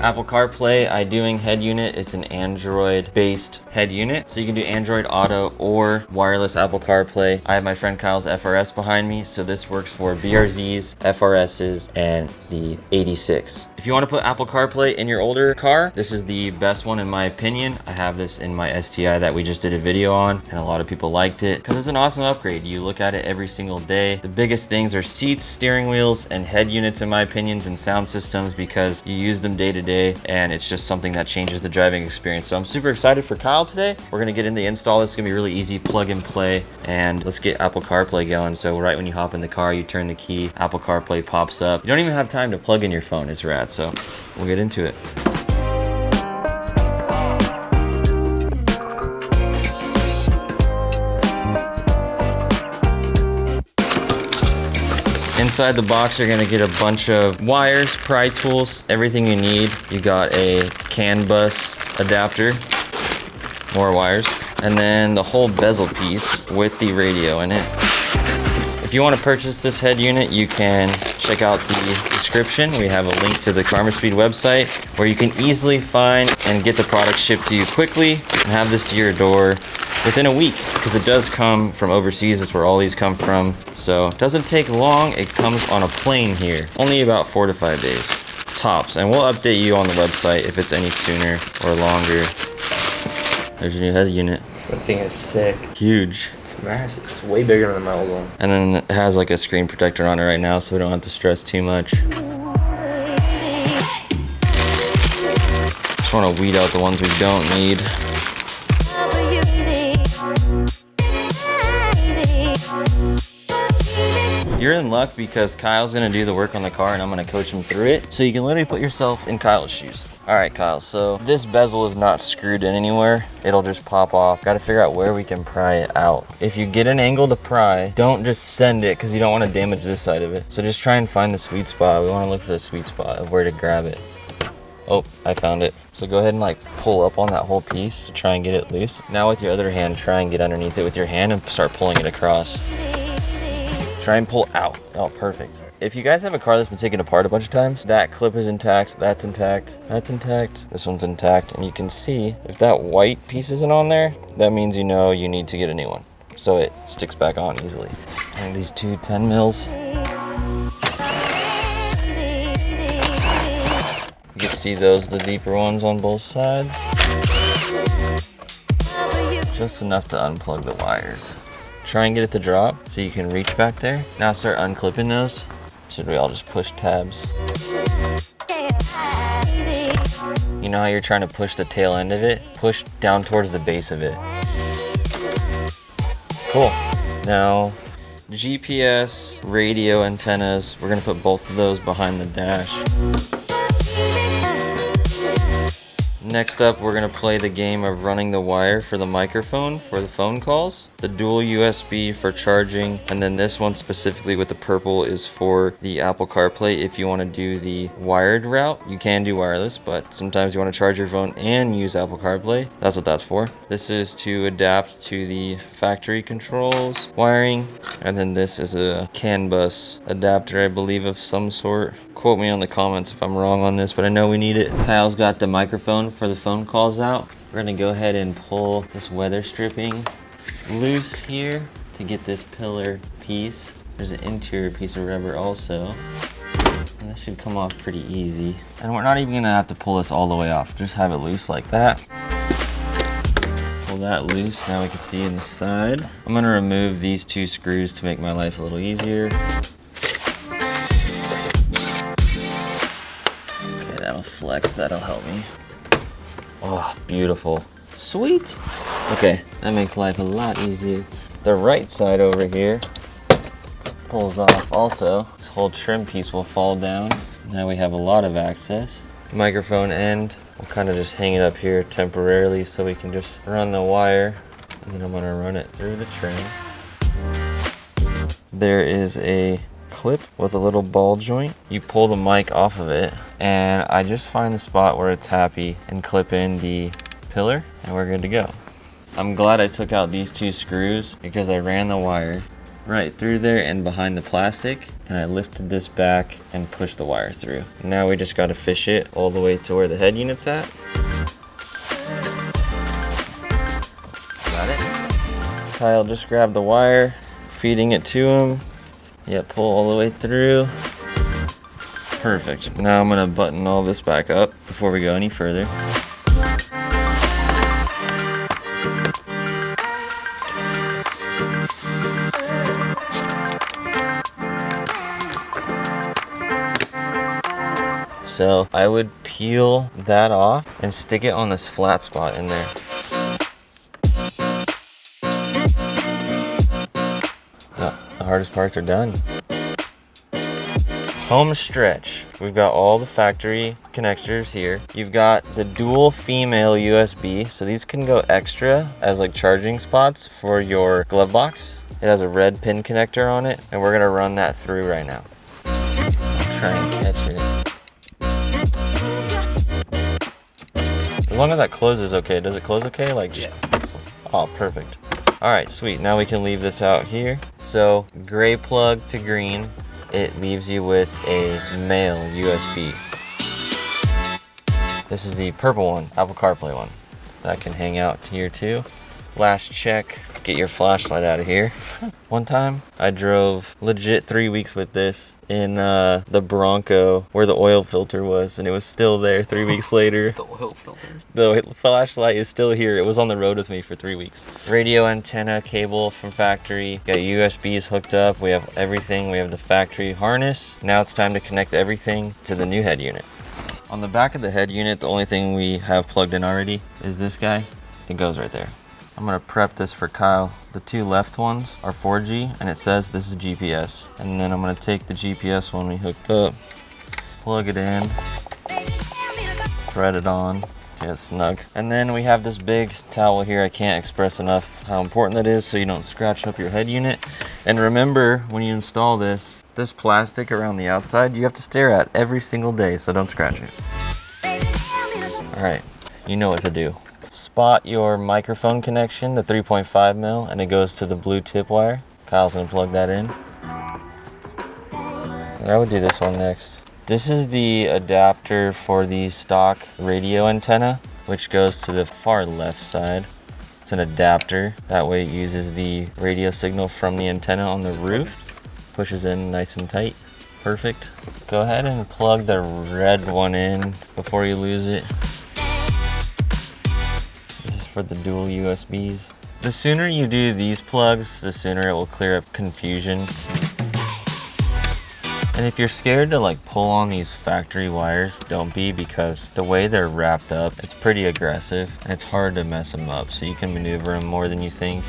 Apple CarPlay iDoing head unit. It's an Android-based head unit. So you can do Android Auto or wireless Apple CarPlay. I have my friend Kyle's FRS behind me, so this works for BRZs, FRSs, and the 86. If you want to put Apple CarPlay in your older car, this is the best one in my opinion. I have this in my STI that we just did a video on, and a lot of people liked it because it's an awesome upgrade. You look at it every single day. The biggest things are seats, steering wheels, and head units in my opinions, and sound systems, because you use them day to day and it's just something that changes the driving experience. So I'm super excited for Kyle today. We're gonna get in the install. This is gonna be really easy, plug and play, and let's get Apple CarPlay going. So right when you hop in the car, you turn the key, Apple CarPlay pops up. You don't even have time to plug in your phone. It's rad. So we'll get into it. Inside the box, you're gonna get a bunch of wires, pry tools, everything you need. You got a CAN bus adapter, more wires, and then the whole bezel piece with the radio in it. If you want to purchase this head unit, you can check out the description. We have a link to the CarmaSpeed website where you can easily find and get the product shipped to you quickly and have this to your door within a week, because it does come from overseas. That's where all these come from. So it doesn't take long. It comes on a plane here. Only about 4 to 5 days, tops. And we'll update you on the website if it's any sooner or longer. There's your new head unit. That thing is sick. Huge. It's massive. It's way bigger than my old one. And then it has like a screen protector on it right now, so we don't have to stress too much. Just want to weed out the ones we don't need. You're in luck because Kyle's gonna do the work on the car and I'm gonna coach him through it. So you can literally put yourself in Kyle's shoes. All right, Kyle, so this bezel is not screwed in anywhere. It'll just pop off. Gotta figure out where we can pry it out. If you get an angle to pry, don't just send it because you don't wanna damage this side of it. So just try and find the sweet spot. We wanna look for the sweet spot of where to grab it. Oh, I found it. So go ahead and like pull up on that whole piece to try and get it loose. Now with your other hand, try and get underneath it with your hand and start pulling it across. Try and pull out. Oh, perfect. If you guys have a car that's been taken apart a bunch of times, that clip is intact, that's intact, that's intact, this one's intact, and you can see if that white piece isn't on there, that means you know you need to get a new one. So it sticks back on easily. And these two 10 mils. You can see those, the deeper ones on both sides. Just enough to unplug the wires. Try and get it to drop so you can reach back there. Now start unclipping those. Should we all just push tabs? You know how you're trying to push the tail end of it? Push down towards the base of it. Cool. Now, GPS, radio antennas, we're gonna put both of those behind the dash. Next up, we're gonna play the game of running the wire for the microphone for the phone calls, the dual USB for charging, and then this one specifically with the purple is for the Apple CarPlay. If you wanna do the wired route, you can do wireless, but sometimes you wanna charge your phone and use Apple CarPlay. That's what that's for. This is to adapt to the factory controls, wiring, and then this is a CAN bus adapter, I believe, of some sort. Quote me on the comments if I'm wrong on this, but I know we need it. Kyle's got the microphone for the phone calls out. We're gonna go ahead and pull this weather stripping loose here to get this pillar piece. There's an interior piece of rubber also. And that should come off pretty easy. And we're not even gonna have to pull this all the way off. Just have it loose like that. Pull that loose, now we can see in the side. I'm gonna remove these two screws to make my life a little easier. Okay, that'll flex, that'll help me. Oh, beautiful. Sweet. Okay, that makes life a lot easier. The right side over here pulls off also. This whole trim piece will fall down. Now we have a lot of access. Microphone end, we'll kind of just hang it up here temporarily so we can just run the wire, and then I'm gonna run it through the trim. There is a clip with a little ball joint. You pull the mic off of it, and I just find the spot where it's happy and clip in the pillar, and we're good to go. I'm glad I took out these two screws because I ran the wire right through there and behind the plastic, and I lifted this back and pushed the wire through. Now we just gotta fish it all the way to where the head unit's at. Got it. Kyle just grabbed the wire, feeding it to him. Yeah, pull all the way through. Perfect. Now I'm gonna button all this back up before we go any further. So I would peel that off and stick it on this flat spot in there. The hardest parts are done. Home stretch. We've got all the factory connectors here. You've got the dual female USB, so these can go extra as like charging spots for your glove box. It has a red pin connector on it, and we're gonna run that through right now. Try and catch it. As long as that closes okay. Does it close okay? Like just, oh, perfect. All right, sweet. Now we can leave this out here. So gray plug to green, it leaves you with a male USB. This is the purple one, Apple CarPlay one. That can hang out here too. Last check, get your flashlight out of here. One time, I drove legit 3 weeks with this in the Bronco where the oil filter was, and it was still there 3 weeks later. The oil filters. The flashlight is still here. It was on the road with me for 3 weeks. Radio antenna cable from factory. Got USBs hooked up. We have everything. We have the factory harness. Now it's time to connect everything to the new head unit. On the back of the head unit, the only thing we have plugged in already is this guy. It goes right there. I'm gonna prep this for Kyle. The two left ones are 4G, and it says this is GPS. And then I'm gonna take the GPS one we hooked up, plug it in, thread it on, get snug. And then we have this big towel here. I can't express enough how important that is so you don't scratch up your head unit. And remember, when you install this plastic around the outside, you have to stare at every single day, so don't scratch it. All right, you know what to do. Spot your microphone connection, the 3.5 mil, and it goes to the blue tip wire. Kyle's gonna plug that in. And I would do this one next. This is the adapter for the stock radio antenna, which goes to the far left side. It's an adapter. That way it uses the radio signal from the antenna on the roof. Pushes in nice and tight. Perfect. Go ahead and plug the red one in before you lose it. This is for the dual USBs. The sooner you do these plugs, the sooner it will clear up confusion. And if you're scared to like pull on these factory wires, don't be, because the way they're wrapped up, it's pretty aggressive and it's hard to mess them up, so you can maneuver them more than you think.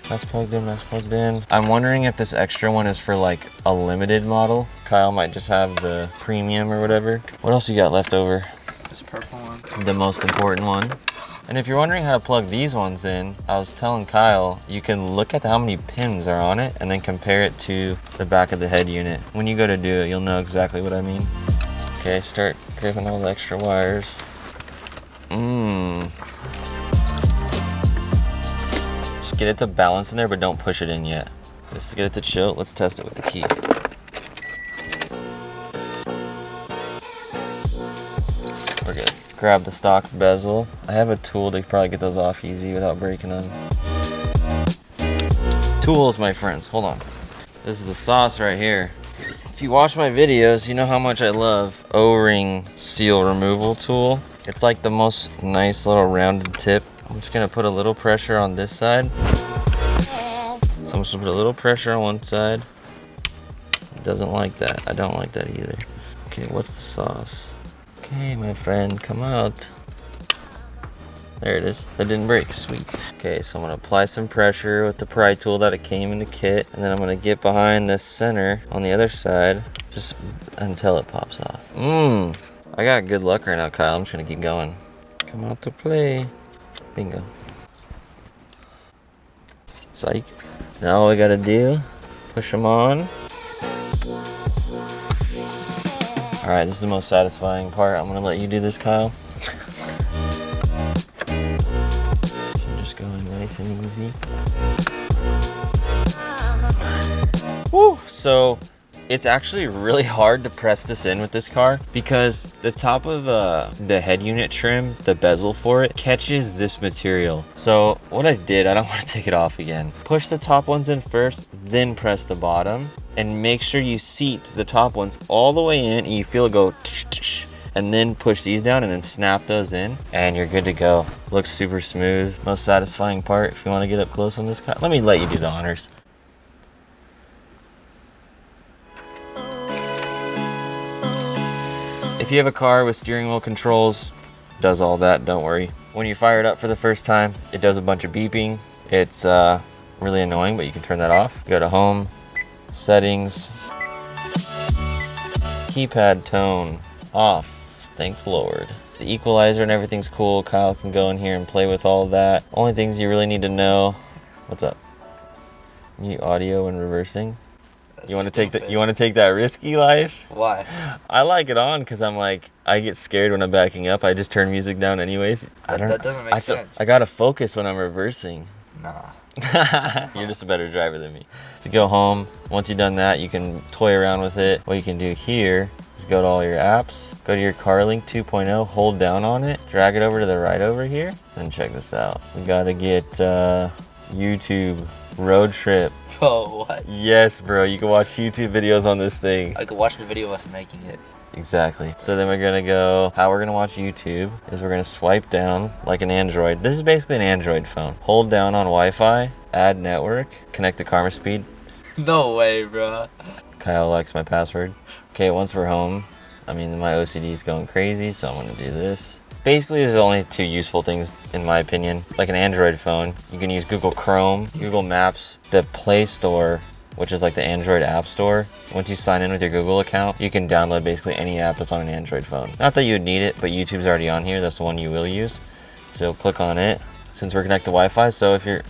That's plugged in, that's plugged in. I'm wondering if this extra one is for like a limited model. Kyle might just have the premium or whatever. What else you got left over? This purple one. The most important one. And if you're wondering how to plug these ones in, I was telling Kyle, you can look at how many pins are on it and then compare it to the back of the head unit. When you go to do it, you'll know exactly what I mean. Okay, start grabbing all the extra wires. Just get it to balance in there, but don't push it in yet. Just to get it to chill, let's test it with the key. We're good. Grab the stock bezel. I have a tool to probably get those off easy without breaking them. Tools, my friends, hold on. This is the sauce right here. If you watch my videos, you know how much I love O-ring seal removal tool. It's like the most nice little rounded tip. I'm just gonna put a little pressure on this side. So I'm just gonna put a little pressure on one side. It doesn't like that. I don't like that either. Okay, what's the sauce? Okay, my friend, come out. There it is. That didn't break, sweet. Okay, so I'm gonna apply some pressure with the pry tool that it came in the kit, and then I'm gonna get behind this center on the other side, just until it pops off. I got good luck right now, Kyle. I'm just gonna keep going. Come out to play. Bingo. Psych. Now all we gotta do, push them on. All right, this is the most satisfying part. I'm gonna let you do this, Kyle. Just going nice Nice and easy. Woo! So it's actually really hard to press this in with this car because the top of the head unit trim, the bezel for it, catches this material. So what I did, I don't want to take it off again. Push the top ones in first, then press the bottom, and make sure you seat the top ones all the way in and you feel it go tsh, tsh, and then push these down and then snap those in and you're good to go. Looks super smooth. Most satisfying part if you want to get up close on this car. Let me let you do the honors. If you have a car with steering wheel controls, does all that, don't worry. When you fire it up for the first time, it does a bunch of beeping. It's really annoying, but you can turn that off. Go to home, settings, keypad tone off, thank the Lord. The equalizer and everything's cool. Kyle can go in here and play with all of that. Only things you really need to know, what's up? Mute audio and reversing. You want to take that? You want to take that risky life? Why? I like it on because I'm like, I get scared when I'm backing up. I just turn music down anyways. That doesn't make sense. I gotta focus when I'm reversing. Nah. You're just a better driver than me. So go home. Once you've done that, you can toy around with it. What you can do here is go to all your apps, go to your CarLink 2.0, hold down on it, drag it over to the right over here, then check this out. We gotta get YouTube road trip. Oh, what? Yes, bro. You can watch YouTube videos on this thing. I could watch the video of us making it. Exactly. So then we're gonna go, how we're gonna watch YouTube is we're gonna swipe down like an Android. This is basically an Android phone. Hold down on Wi-Fi, add network, connect to Karma Speed. No way, bro. Kyle likes my password. Okay, once we're home, I mean, my OCD is going crazy, so I'm gonna do this. Basically, there's only two useful things, in my opinion. Like an Android phone, you can use Google Chrome, Google Maps, the Play Store, which is like the Android App Store. Once you sign in with your Google account, you can download basically any app that's on an Android phone. Not that you would need it, but YouTube's already on here. That's the one you will use. So click on it. Since we're connected to Wi-Fi, so if you're,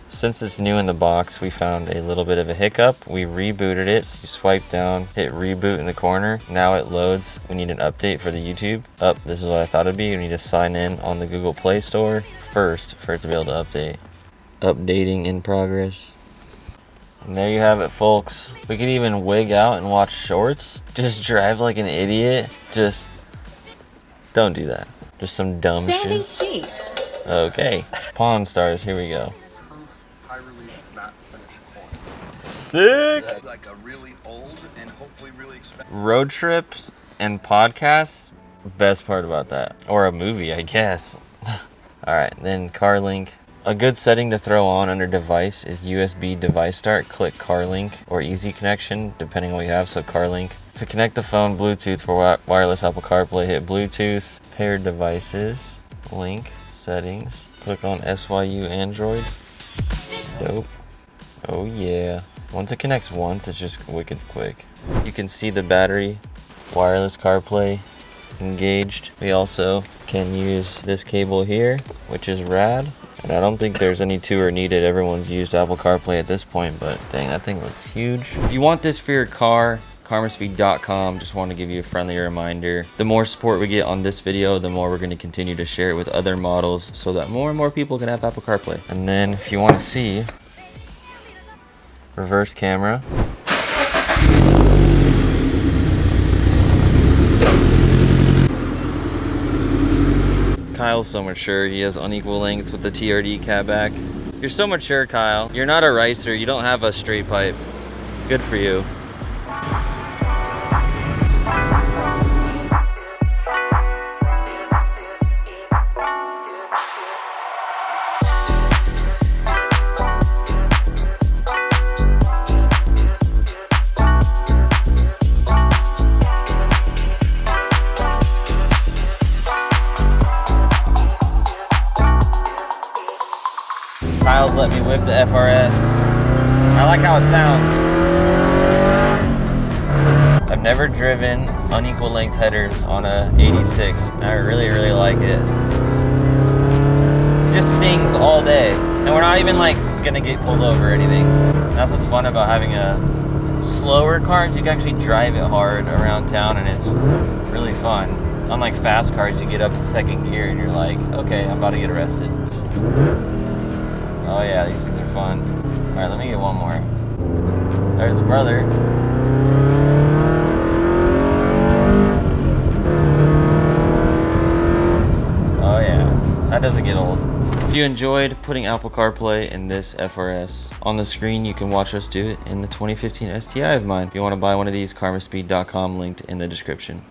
since it's new in the box, we found a little bit of a hiccup. We rebooted it, so you swipe down, hit reboot in the corner. Now it loads. We need an update for the YouTube. This is what I thought it'd be. We need to sign in on the Google Play Store first for it to be able to update. Updating in progress. And there you have it, folks. We could even wig out and watch shorts. Just drive like an idiot. Just don't do that. Just some dumb shit. Okay. Pawn Stars, here we go. Sick! Like a really old and hopefully really expensive Road trips and podcasts, best part about that. Or a movie, I guess. Alright, then CarLink. A good setting to throw on under device is USB device start. Click CarLink or easy connection, depending on what you have, so CarLink. To connect the phone Bluetooth for wireless Apple CarPlay, hit Bluetooth, paired devices, link, settings. Click on SYU Android. Dope. Oh yeah. Once it connects once, it's just wicked quick. You can see the battery, wireless CarPlay engaged. We also can use this cable here, which is rad. And I don't think there's any tour needed. Everyone's used Apple CarPlay at this point, but dang, that thing looks huge. If you want this for your car, karmaspeed.com. Just want to give you a friendly reminder. The more support we get on this video, the more we're going to continue to share it with other models so that more and more people can have Apple CarPlay. And then if you want to see reverse camera. Kyle's so mature, he has unequal length with the TRD cat back. You're so mature, Kyle. You're not a ricer, you don't have a straight pipe. Good for you. Kyle's let me whip the FRS. I like how it sounds. I've never driven unequal length headers on a 86. I really like it. It just sings all day. And we're not even like gonna get pulled over or anything. That's what's fun about having a slower car. You can actually drive it hard around town and it's really fun. Unlike fast cars, you get up to second gear and you're like, okay, I'm about to get arrested. Oh yeah, these things are fun. All right, let me get one more. There's the brother. Oh yeah, that doesn't get old. If you enjoyed putting Apple CarPlay in this FRS on the screen, you can watch us do it in the 2015 STI of mine. If you want to buy one of these, karmaspeed.com, linked in the description.